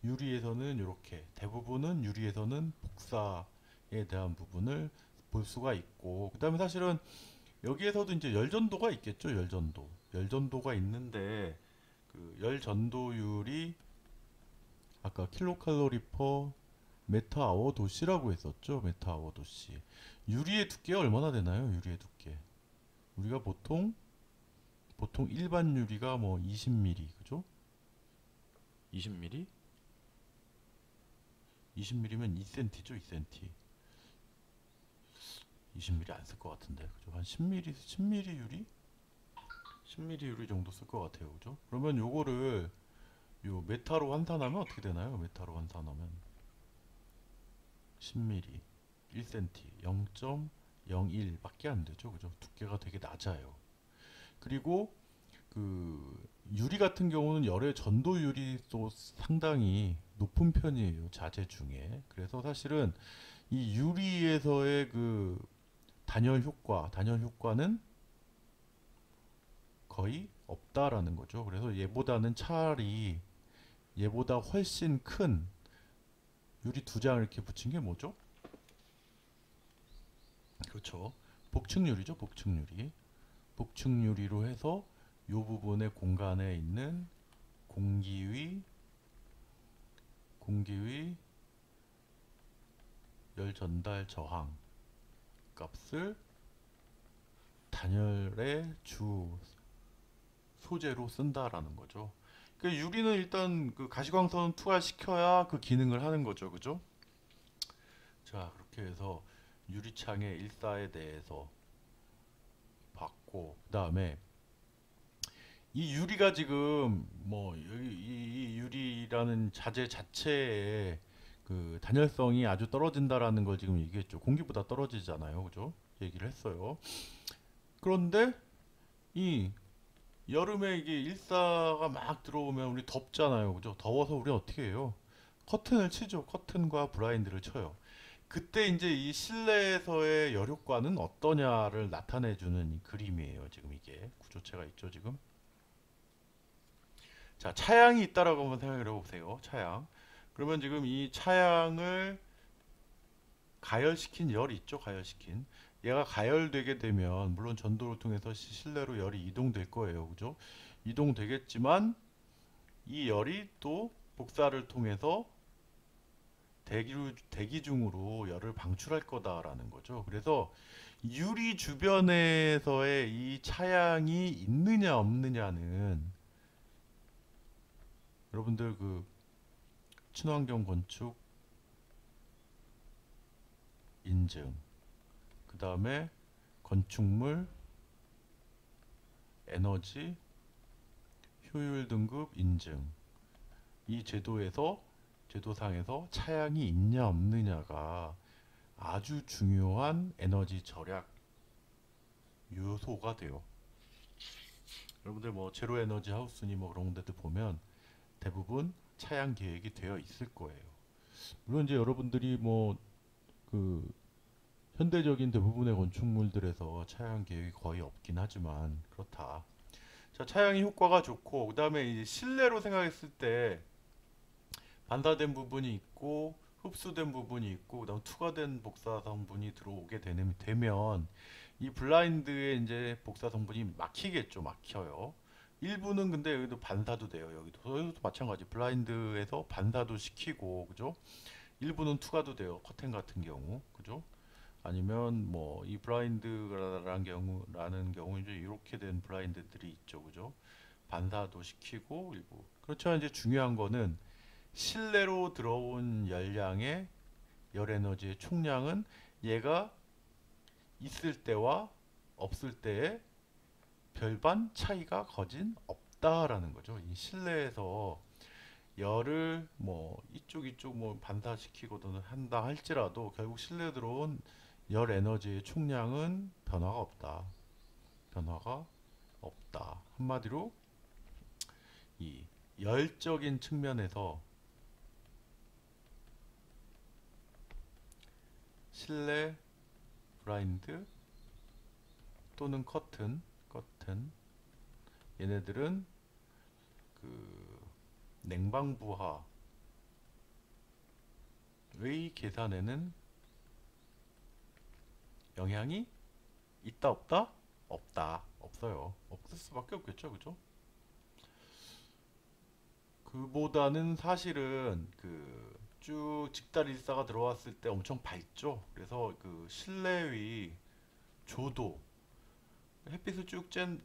[SPEAKER 1] 유리에서는 이렇게, 대부분은 유리에서는 복사에 대한 부분을 볼 수가 있고, 그 다음에 사실은 여기에서도 이제 열전도가 있겠죠. 열전도가 있는데 그 열전도율이 아까 킬로칼로리 퍼 메타아워 도시라고 했었죠. 메타아워 도시. 유리의 두께가 얼마나 되나요? 유리의 두께. 우리가 보통 일반 유리가 뭐 20mm, 그죠? 20mm? 20mm면 2cm죠, 2cm. 20mm 안 쓸 것 같은데, 그죠? 한 10mm 유리? 10mm 유리 정도 쓸 것 같아요, 그죠? 그러면 요거를 요 메타로 환산하면 어떻게 되나요? 메타로 환산하면 10mm, 1cm, 0.01밖에 안 되죠, 그죠? 두께가 되게 낮아요. 그리고 그 유리 같은 경우는 열의 전도율이 또 상당히 높은 편이에요, 자재 중에. 그래서 사실은 이 유리에서의 그 단열 효과는 거의 없다라는 거죠. 그래서 얘보다는 차라리 얘보다 훨씬 큰 유리 두 장을 이렇게 붙인 게 뭐죠? 그렇죠. 복층유리죠, 복층유리. 복층유리로 해서 이 부분의 공간에 있는 공기위 열 전달 저항 값을 단열의 주 소재로 쓴다라는 거죠. 그 유리는 일단 그 가시광선 투하시켜야 그 기능을 하는 거죠, 그죠? 자, 그렇게 해서 유리창의 일사에 대해서 봤고, 그 다음에 이 유리가 지금 뭐 이 유리라는 자재 자체의 그 단열성이 아주 떨어진다라는 걸 지금 얘기했죠. 공기보다 떨어지잖아요, 그죠? 얘기를 했어요. 그런데 이 여름에 이게 일사가 막 들어오면 우리 덥잖아요, 그죠? 더워서 우리 어떻게 해요? 커튼을 치죠. 커튼과 브라인드를 쳐요. 그때 이제 이 실내에서의 열효과는 어떠냐를 나타내주는 이 그림이에요. 지금 이게 구조체가 있죠, 지금. 자, 차양이 있다라고 한번 생각을 해보세요. 차양. 그러면 지금 이 차양을 가열시킨 열이 있죠, 가열시킨. 얘가 가열되게 되면 물론 전도를 통해서 실내로 열이 이동될 거예요, 그죠? 이동되겠지만 이 열이 또 복사를 통해서 대기 중으로 열을 방출할 거다라는 거죠. 그래서 유리 주변에서의 이 차양이 있느냐 없느냐는 여러분들 그 친환경 건축 인증, 그 다음에 건축물 에너지 효율 등급 인증, 이 제도상에서 차양이 있냐 없느냐가 아주 중요한 에너지 절약 요소가 돼요. 여러분들 뭐 제로 에너지 하우스니 뭐 그런 데들 보면 대부분 차양 계획이 되어 있을 거예요. 물론 이제 여러분들이 뭐 그 현대적인 대부분의 건축물들에서 차양 계획이 거의 없긴 하지만 그렇다. 자, 차양이 효과가 좋고, 그 다음에 이제 실내로 생각했을 때 반사된 부분이 있고 흡수된 부분이 있고, 그다음 투과된 복사 성분이 들어오게 되면 이 블라인드에 이제 복사 성분이 막히겠죠. 막혀요. 일부는 근데 여기도 반사도 돼요. 여기도 마찬가지. 블라인드에서 반사도 시키고, 그죠? 일부는 투과도 돼요. 커튼 같은 경우, 그죠? 아니면 뭐 이 블라인드라는 경우 이제 이렇게 된 블라인드들이 있죠, 그죠? 반사도 시키고 일부. 그렇지만 이제 중요한 거는 실내로 들어온 열량의 열 에너지의 총량은 얘가 있을 때와 없을 때의 별반 차이가 거진 없다라는 거죠. 이 실내에서 열을 뭐 이쪽 뭐 반사시키거든 한다 할지라도 결국 실내에 들어온 열 에너지의 총량은 변화가 없다. 변화가 없다. 한마디로 이 열적인 측면에서 실내 블라인드 또는 커튼 얘네들은 그 냉방부하의 계산에는 영향이 있다 없다? 없다. 없어요. 없을 수밖에 없겠죠. 그죠? 그보다는 사실은 그 쭉 직달일사가 들어왔을 때 엄청 밝죠. 그래서 그 실내의 조도 햇빛을 쭉 쬐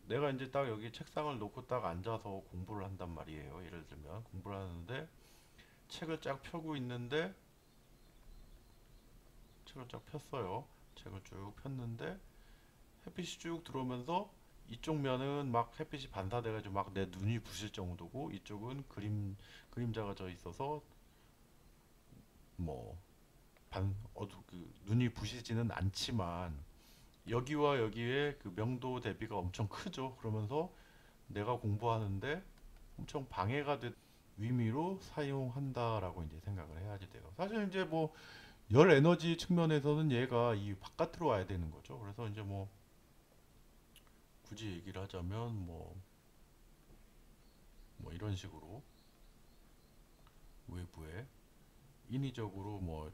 [SPEAKER 1] 내가 이제 딱 여기 책상을 놓고 딱 앉아서 공부를 한단 말이에요. 예를 들면 공부를 하는데 책을 쫙 펴고 있는데 책을 쫙 폈어요. 책을 쭉 폈는데 햇빛이 쭉 들어오면서 이쪽 면은 막 햇빛이 반사돼가지고 막 내 눈이 부실 정도고, 이쪽은 그림자가 져 있어서 뭐 눈이 부시지는 않지만 여기와 여기에 그 명도 대비가 엄청 크죠. 그러면서 내가 공부하는데 엄청 방해가 된 의미로 사용한다라고 이제 생각을 해야지 돼요. 사실 이제 뭐 열 에너지 측면에서는 얘가 이 바깥으로 와야 되는 거죠. 그래서 이제 뭐 굳이 얘기를 하자면 뭐 이런 식으로 외부에 인위적으로 뭐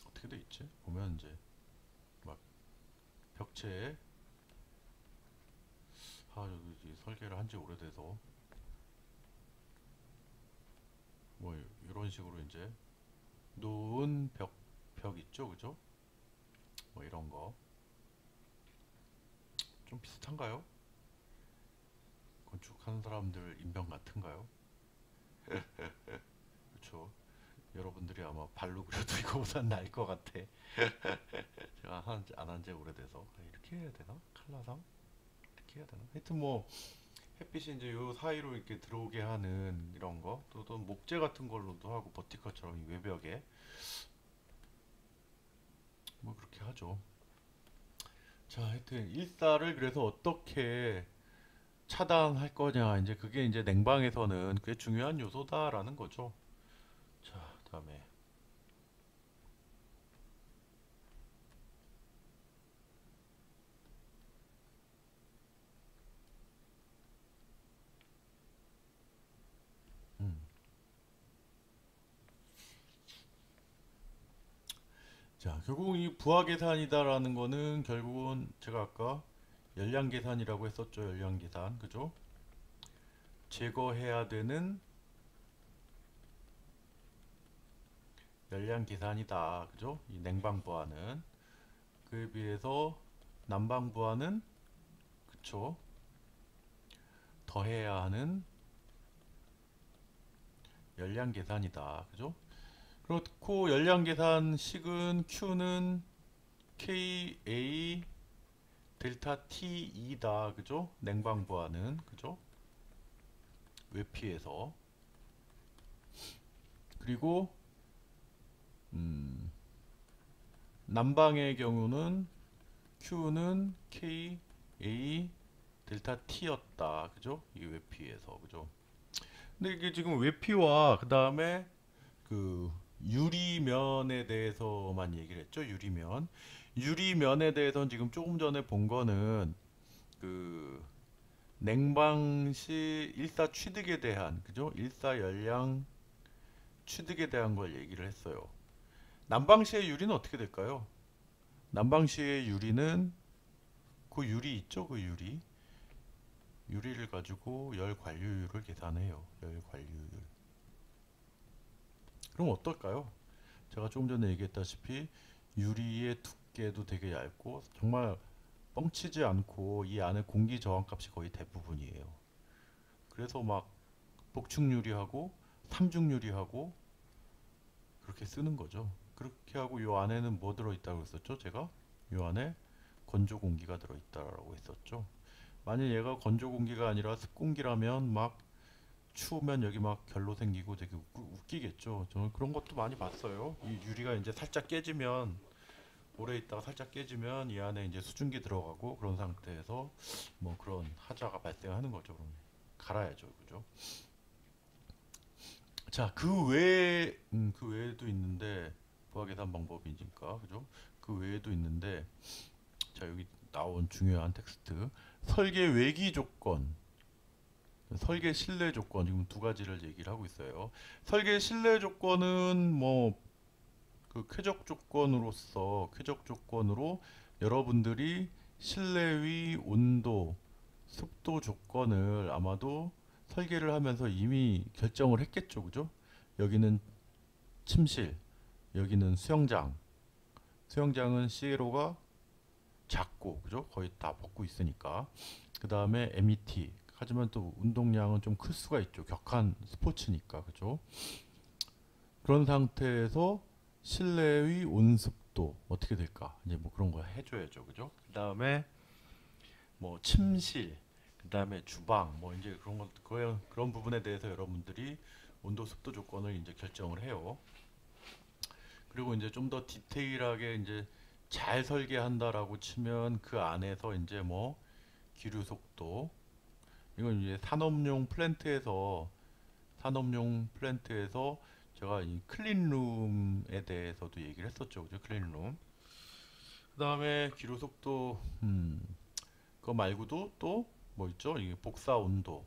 [SPEAKER 1] 어떻게 돼 있지? 보면 이제 막 벽체에 여기 설계를 한지 오래돼서 뭐 이런 식으로 이제 놓은 벽 있죠, 그죠? 뭐 이런 거 좀 비슷한가요? 건축하는 사람들 인명 같은가요? 그렇죠. 여러분들이 아마 발로 그려도 이거보단 나을 것 같아. 제가 안 한 지 오래돼서 이렇게 해야 되나? 칼라상 이렇게 해야 되나? 하여튼 뭐 햇빛이 이제 요 사이로 이렇게 들어오게 하는 이런 거, 또 목재 같은 걸로도 하고 버티컬처럼 이 외벽에 뭐 그렇게 하죠. 자, 하여튼 일사를 그래서 어떻게 차단할 거냐, 이제 그게 이제 냉방에서는 꽤 중요한 요소다라는 거죠. 자, 다음에 음. 자, 결국 이 부하 계산이다라는 거는 결국은 제가 아까 열량 계산이라고 했었죠. 열량 계산, 그죠? 제거해야 되는 열량 계산이다, 그죠? 이 냉방 부하는 그에 비해서 난방 부하는, 그쵸? 더해야 하는 열량 계산이다. 그죠? 그렇고 열량 계산식은 Q는 KA 델타 T2다. 그죠? 냉방부하는 그죠? 외피에서. 그리고 난방의 경우는 Q는 KA 델타 T였다. 그죠? 이게 외피에서. 그죠? 근데 이게 지금 외피와 그 다음에 그 유리면에 대해서만 얘기를 했죠. 유리면. 유리면에 대해서는 지금 조금 전에 본 거는 그 냉방시 일사 취득에 대한 그죠? 일사 열량 취득에 대한 걸 얘기를 했어요. 난방시의 유리는 어떻게 될까요? 난방시의 유리는 그 유리 있죠? 그 유리를 가지고 열 관류율을 계산해요. 열 관류율. 그럼 어떨까요? 제가 조금 전에 얘기했다시피 유리의 두께도 되게 얇고 정말 뻥치지 않고 이 안에 공기 저항값이 거의 대부분이에요. 그래서 막 복층 유리하고 삼중 유리하고 그렇게 쓰는 거죠. 그렇게 하고 요 안에는 뭐 들어있다고 했었죠? 제가 요 안에 건조 공기가 들어있다라고 했었죠. 만약 얘가 건조 공기가 아니라 습공기라면 막 추우면 여기 막 결로 생기고 되게 웃기겠죠. 저는 그런 것도 많이 봤어요. 이 유리가 이제 살짝 깨지면 오래 있다가 살짝 깨지면 이 안에 이제 수증기 들어가고 그런 상태에서 뭐 그런 하자가 발생하는 거죠. 그럼 갈아야죠, 그죠? 자, 그 외에도 있는데 부하 계산 방법이니까, 그죠? 그 외에도 있는데, 자 여기 나온 중요한 텍스트 설계 외기 조건, 설계 신뢰 조건 지금 두 가지를 얘기를 하고 있어요. 설계 신뢰 조건은 뭐 그 쾌적 조건으로 여러분들이 실내의 온도, 습도 조건을 아마도 설계를 하면서 이미 결정을 했겠죠, 그죠? 여기는 침실, 여기는 수영장. 수영장은 CLO가 작고, 그죠? 거의 다 벗고 있으니까. 그 다음에 MET. 하지만 또 운동량은 좀 클 수가 있죠. 격한 스포츠니까, 그죠? 그런 상태에서 실내의 온습도 어떻게 될까? 이제 뭐 그런 거 해줘야죠, 그죠? 그 다음에 뭐 침실, 그 다음에 주방, 뭐 이제 그런 것, 그런 부분에 대해서 여러분들이 온도, 습도 조건을 이제 결정을 해요. 그리고 이제 좀 더 디테일하게 이제 잘 설계한다라고 치면 그 안에서 이제 뭐 기류 속도, 이건 이제 산업용 플랜트에서 제가 이 클린룸에 대해서도 얘기를 했었죠, 그죠? 클린룸. 그 다음에 기류 속도, 그거 말고도 또 뭐 있죠? 이게 복사 온도.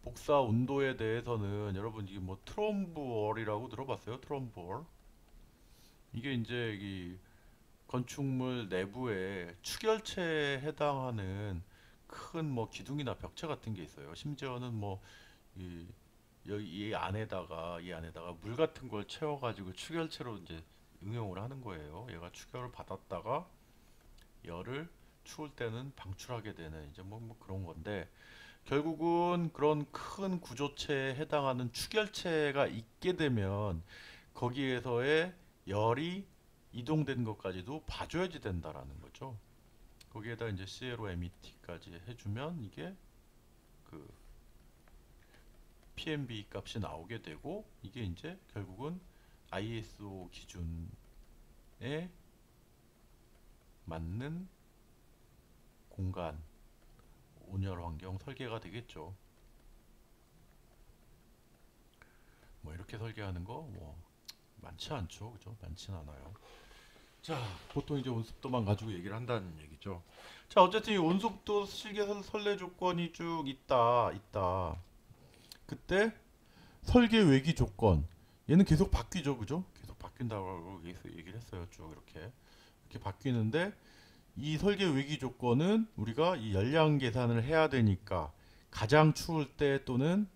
[SPEAKER 1] 복사 온도에 대해서는 여러분 이게 뭐 트럼브월이라고 들어봤어요? 트럼브월. 이게 이제 이 건축물 내부에 축열체에 해당하는 큰 뭐 기둥이나 벽체 같은 게 있어요. 심지어는 뭐 이, 이 안에다가 물 같은 걸 채워가지고 축열체로 이제 응용을 하는 거예요. 얘가 축열을 받았다가 열을 추울 때는 방출하게 되는 이제 뭐 그런 건데, 결국은 그런 큰 구조체에 해당하는 축열체가 있게 되면 거기에서의 열이 이동된 것까지도 봐줘야지 된다라는 거죠. 거기에다 이제 CLO MET까지 해주면 이게 그 PMB 값이 나오게 되고, 이게 이제 결국은 ISO 기준에 맞는 공간 온열 환경 설계가 되겠죠. 뭐 이렇게 설계하는 거 뭐 많지 않죠, 그죠? 많진 않아요. 자, 보통 이제 온습도만 가지고 얘기를 한다는 얘기죠. 자, 어쨌든 이 온습도 실계 설계 조건이 쭉 있다. 그때 설계 외기 조건, 얘는 계속 바뀌죠, 그죠? 계속 바뀐다고 얘기를 했어요. 쭉 이렇게 바뀌는데, 이 설계 외기 조건은 우리가 이 열량 계산을 해야 되니까 가장 추울 때 또는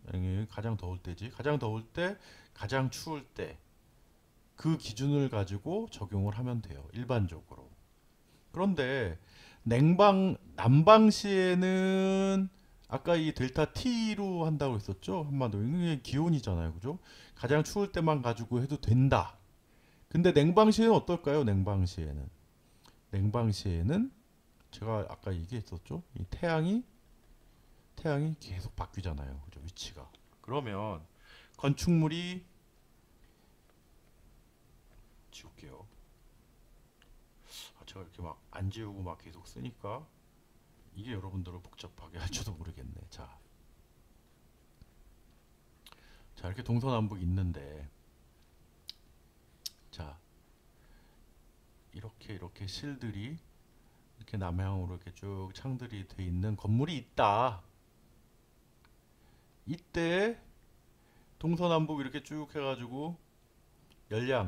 [SPEAKER 1] 가장 더울 때지, 가장 더울 때, 가장 추울 때 그 기준을 가지고 적용을 하면 돼요, 일반적으로. 그런데 난방 시에는 아까 이 델타 T로 한다고 했었죠? 한마디로 이게 기온이잖아요, 그죠? 가장 추울 때만 가지고 해도 된다. 근데 냉방시에는 어떨까요? 냉방시에는 제가 아까 얘기했었죠? 이 태양이 계속 바뀌잖아요, 그죠? 위치가. 그러면 건축물이 지울게요. 제가 이렇게 막 안 지우고 막 계속 쓰니까 이게 여러분들을 복잡하게 할지도 모르겠네. 자 이렇게 동서남북 있는데, 자 이렇게 실들이 이렇게 남향으로 이렇게 쭉 창들이 돼 있는 건물이 있다. 이때 동서남북 이렇게 쭉 해가지고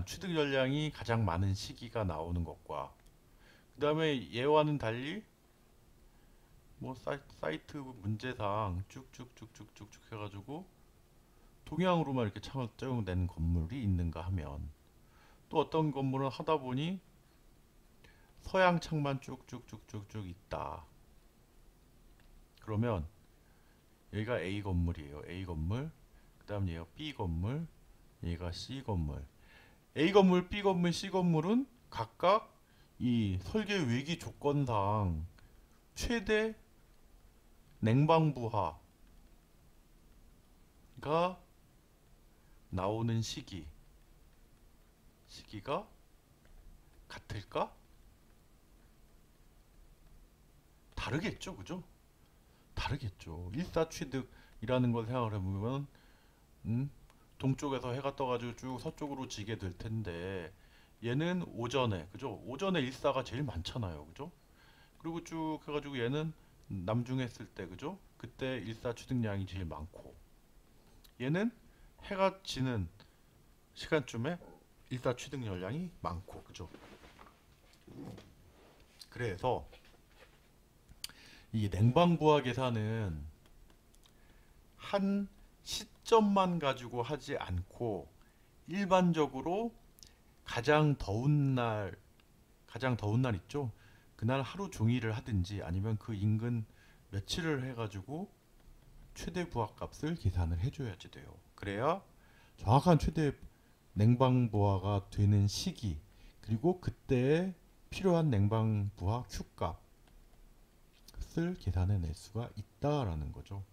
[SPEAKER 1] 취득 열량이 가장 많은 시기가 나오는 것과, 그 다음에 얘와는 달리 뭐 사이트 문제상 쭉쭉쭉쭉쭉쭉 해가지고 동양으로만 이렇게 창을 쭉 낸 건물이 있는가 하면, 또 어떤 건물은 하다 보니 서양 창만 쭉쭉쭉쭉쭉 있다. 그러면 여기가 A 건물이에요. A 건물. 그 다음 얘가 B 건물. 얘가 C 건물. A 건물, B 건물, C 건물은 각각 이 설계 외기 조건상 최대 냉방부하가 나오는 시기가 같을까? 다르겠죠, 그죠? 다르겠죠. 일사취득이라는 걸 생각을 해보면, 음, 동쪽에서 해가 떠가지고 쭉 서쪽으로 지게 될 텐데, 얘는 오전에, 그죠? 오전에 일사가 제일 많잖아요, 그죠? 그리고 쭉 해가지고 얘는 남중했을 때, 그죠? 그때 일사취득량이 제일 많고, 얘는 해가 지는 시간쯤에 일사취득량이 많고, 그죠? 그래서 이 냉방부하 계산은 한 시점만 가지고 하지 않고 일반적으로 가장 더운 날 있죠? 그날 하루 종일을 하든지 아니면 그 인근 며칠을 해가지고 최대 부하값을 계산을 해줘야지 돼요. 그래야 정확한 최대 냉방부하가 되는 시기, 그리고 그때 필요한 냉방부하 Q값을 계산해낼 수가 있다라는 거죠.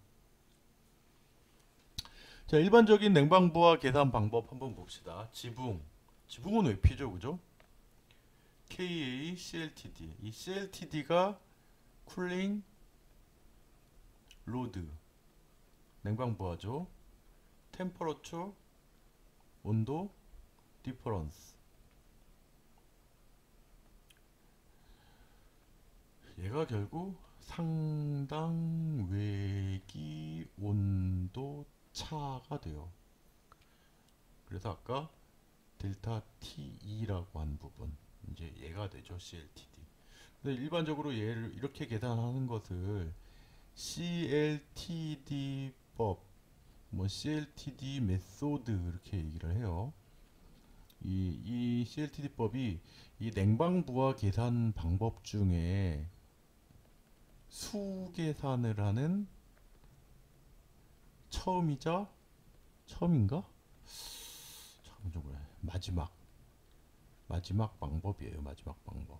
[SPEAKER 1] 자, 일반적인 냉방부하 계산 방법 한번 봅시다. 지붕은 왜 P죠, 그죠? KA CLTD. 이 CLTD가 쿨링 로드, 냉방부하죠. 템퍼러처, 온도, 디퍼런스. 얘가 결국 상당 외기 온도 차가 돼요. 그래서 아까 델타 T라고 한 부분, 이제 얘가 되죠, CLTD. 근데 일반적으로 얘를 이렇게 계산하는 것을 CLTD법, 뭐 CLTD 메소드 이렇게 얘기를 해요. 이 CLTD법이 이 냉방부하 계산 방법 중에 수 계산을 하는 처음인가? 잠깐만 좀 마지막 방법이에요. 마지막 방법.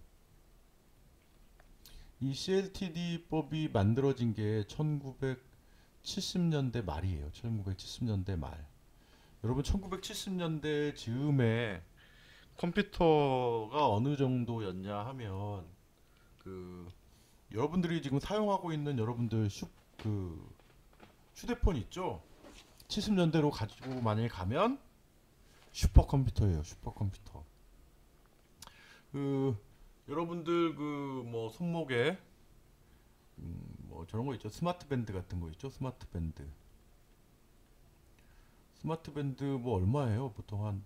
[SPEAKER 1] 이 CLTD법이 만들어진 게 1970년대 말이에요. 1970년대 말. 여러분 1970년대 즈음에 컴퓨터가 어느 정도였냐 하면, 그 여러분들이 지금 사용하고 있는 여러분들 그 휴대폰 있죠? 70년대로 가지고 만약에 가면 슈퍼컴퓨터예요. 슈퍼컴퓨터. 그 여러분들 그 뭐 손목에 뭐 저런 거 있죠. 스마트 밴드 같은 거 있죠. 스마트 밴드 뭐 얼마예요? 보통 한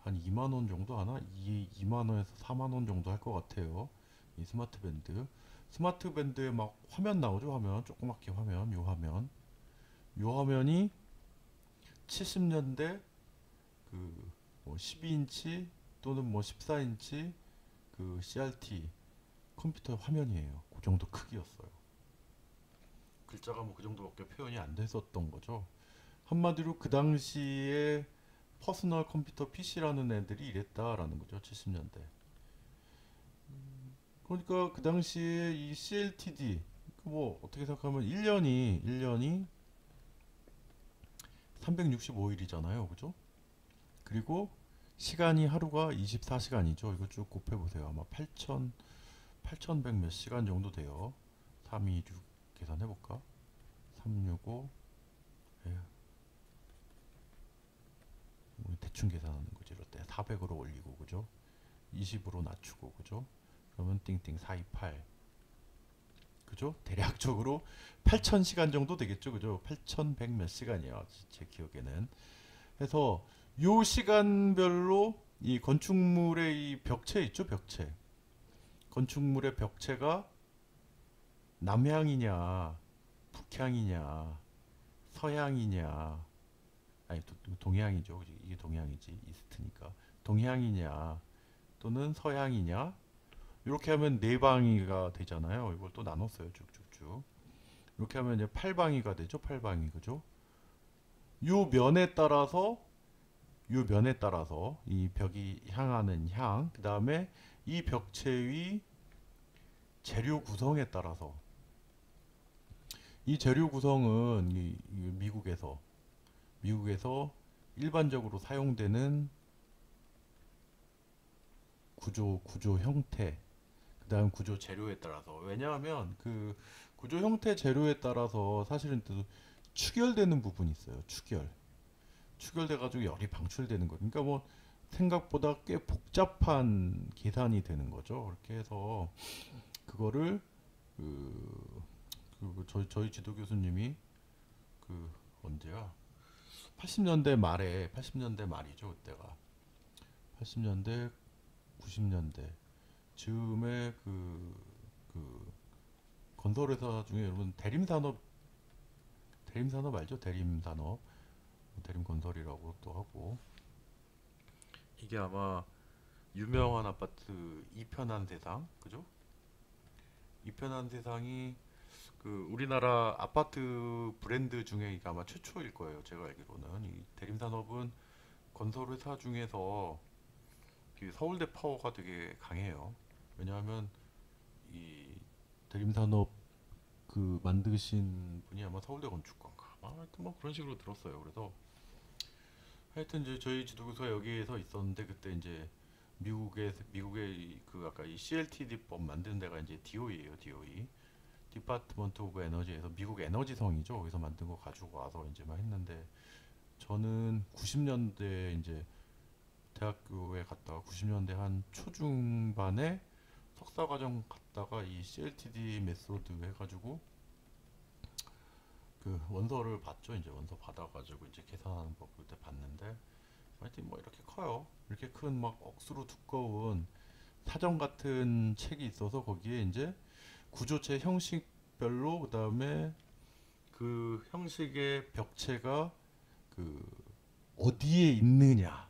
[SPEAKER 1] 2만 원 정도 하나? 2만 원에서 4만 원 정도 할 것 같아요. 이 스마트 밴드. 스마트 밴드에 막 화면 나오죠. 화면 조그맣게 요 화면이 70년대 그뭐 12인치 또는 뭐 14인치 그 CRT 컴퓨터 화면이에요. 그 정도 크기였어요. 글자가 뭐 그 정도밖에 표현이 안 됐었던 거죠. 한마디로 그 당시에 퍼스널 컴퓨터 PC라는 애들이 이랬다라는 거죠. 70년대. 그러니까 그 당시에 이 CLTD 뭐 어떻게 생각하면 1년이 365일이잖아요. 그죠? 그리고 시간이 하루가 24시간이죠. 이거 쭉 곱해 보세요. 아마 8100 몇 시간 정도 돼요. 326 계산해 볼까? 365 대충 계산하는 거죠. 이럴 때 400으로 올리고 그죠? 20으로 낮추고 그죠? 그러면 띵띵 428 그죠? 대략적으로 8000시간 정도 되겠죠. 그죠? 8100 몇 시간이에요. 제 기억에는. 해서 요 시간별로 이 건축물의 이 벽체 있죠? 벽체. 건축물의 벽체가 남향이냐, 북향이냐, 서향이냐, 아니 동향이죠. 이게 동향이지. 이스트니까. 동향이냐 또는 서향이냐 이렇게 하면 네 방위가 되잖아요. 이걸 또 나눴어요. 쭉쭉쭉. 이렇게 하면 이제 8방위가 되죠. 8방위 그죠? 요 면에 따라서 이 벽이 향하는 향, 그 다음에 이 벽체의 재료 구성에 따라서 이 재료 구성은 이 미국에서 일반적으로 사용되는 구조 형태, 그 다음 구조 재료에 따라서 왜냐하면 그 구조 형태 재료에 따라서 사실은 또 축열되는 부분이 있어요. 축열돼 가지고 열이 방출되는 거. 그러니까 뭐 생각보다 꽤 복잡한 계산이 되는 거죠. 그렇게 해서 그거를 그, 저희 지도 교수님이 그 언제야? 80년대 말에 80년대 말이죠. 그때가 80년대 90년대 즈음에 그 건설회사 중에 여러분 대림산업 알죠? 대림산업 대림건설이라고 또 하고 이게 아마 유명한 아파트 이편한 세상 그죠? 이편한 세상이 그 우리나라 아파트 브랜드 중에 이게 아마 최초일 거예요. 제가 알기로는 이 대림산업은 건설회사 중에서 그 서울대 파워가 되게 강해요. 왜냐하면 이 대림산업 그 만드신 분이 아마 서울대 건축과인가 하여튼 뭐 그런 식으로 들었어요. 그래서 하여튼 이제 저희 지도교수가 여기에서 있었는데 그때 이제 미국의 그 아까 이 CLTD법 만드는 데가 이제 DOE예요. DOE 디파트먼트 오브 에너지에서 미국 에너지성이죠. 거기서 만든 거 가지고 와서 이제 막 했는데 저는 90년대 이제 대학교에 갔다가 90년대 한 초중반에 석사과정 갔다가 이 CLTD 메소드 해가지고 그 원서를 봤죠. 이제 원서 받아가지고 이제 계산하는 법 그때 봤는데 하여튼 뭐 이렇게 커요. 이렇게 큰 막 억수로 두꺼운 사전 같은 책이 있어서 거기에 이제 구조체 형식별로 그 다음에 그 형식의 벽체가 그 어디에 있느냐가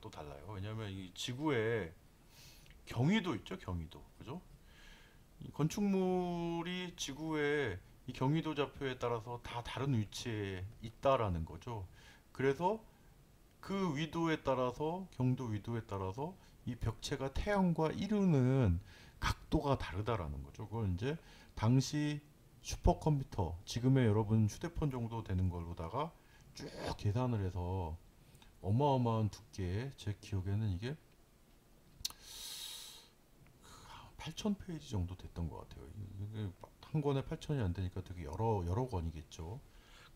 [SPEAKER 1] 또 달라요. 왜냐하면 이 지구에 경위도 있죠. 경위도 그죠? 이 건축물이 지구에 이 경위도 좌표에 따라서 다 다른 위치에 있다라는 거죠. 그래서 그 위도에 따라서 경도 위도에 따라서 이 벽체가 태양과 이루는 각도가 다르다라는 거죠. 그걸 이제 당시 슈퍼컴퓨터 지금의 여러분 휴대폰 정도 되는 걸로다가 쭉 계산을 해서 어마어마한 두께 제 기억에는 이게 8,000페이지 정도 됐던 것 같아요. 이게 한 권에 8,000이 안 되니까 되게 여러 권이겠죠.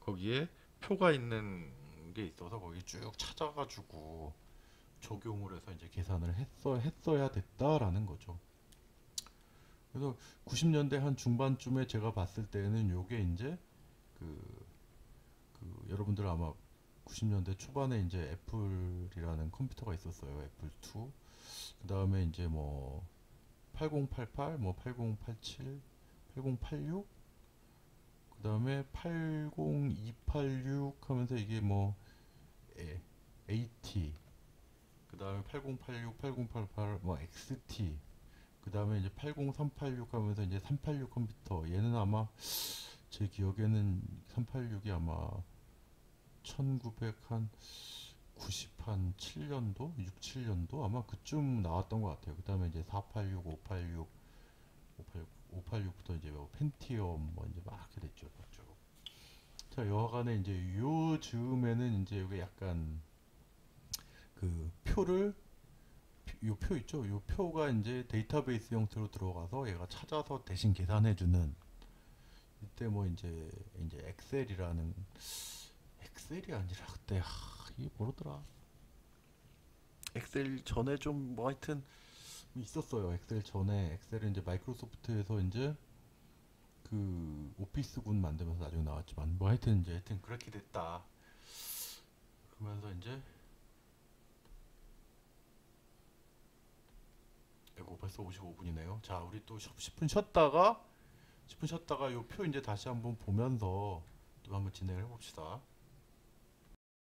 [SPEAKER 1] 거기에 표가 있는 게 있어서 거기 쭉 찾아가지고 적용을 해서 이제 계산을 했어야 됐다라는 거죠. 그래서 90년대 한 중반쯤에 제가 봤을 때는 요게 이제 그, 여러분들 아마 90년대 초반에 이제 애플이라는 컴퓨터가 있었어요. 애플 2. 그 다음에 이제 뭐 8088, 뭐 8087, 8086, 그 다음에 80286 하면서 이게 뭐 AT, 그 다음에 8086, 8088, 뭐 XT, 그 다음에 이제 80386 하면서 이제 386 컴퓨터. 얘는 아마 제 기억에는 386이 아마 1900한 97년도, 6, 7년도 아마 그쯤 나왔던 것 같아요. 그다음에 이제 486, 586, 586부터 이제 뭐 펜티엄 뭐 이제 막 이렇게 됐죠. 쭉. 자, 여하간에 이제 요 즈음에는 이제 이게 약간 그 표를 요 표 있죠? 요 표가 이제 데이터베이스 형태로 들어가서 얘가 찾아서 대신 계산해주는 이때 뭐 이제 엑셀이 아니라 그때 이게 뭐더라? 엑셀 전에 좀 뭐 하여튼 있었어요. 엑셀 전에 엑셀은 이제 마이크로소프트에서 이제 그 오피스군 만들면서 나중에 나왔지만 뭐 하여튼 그렇게 됐다. 그러면서 이제 이거 벌써 55분이네요. 자, 우리 또 10분 쉬었다가 요 표 이제 다시 한번 보면서 또 한번 진행을 해봅시다.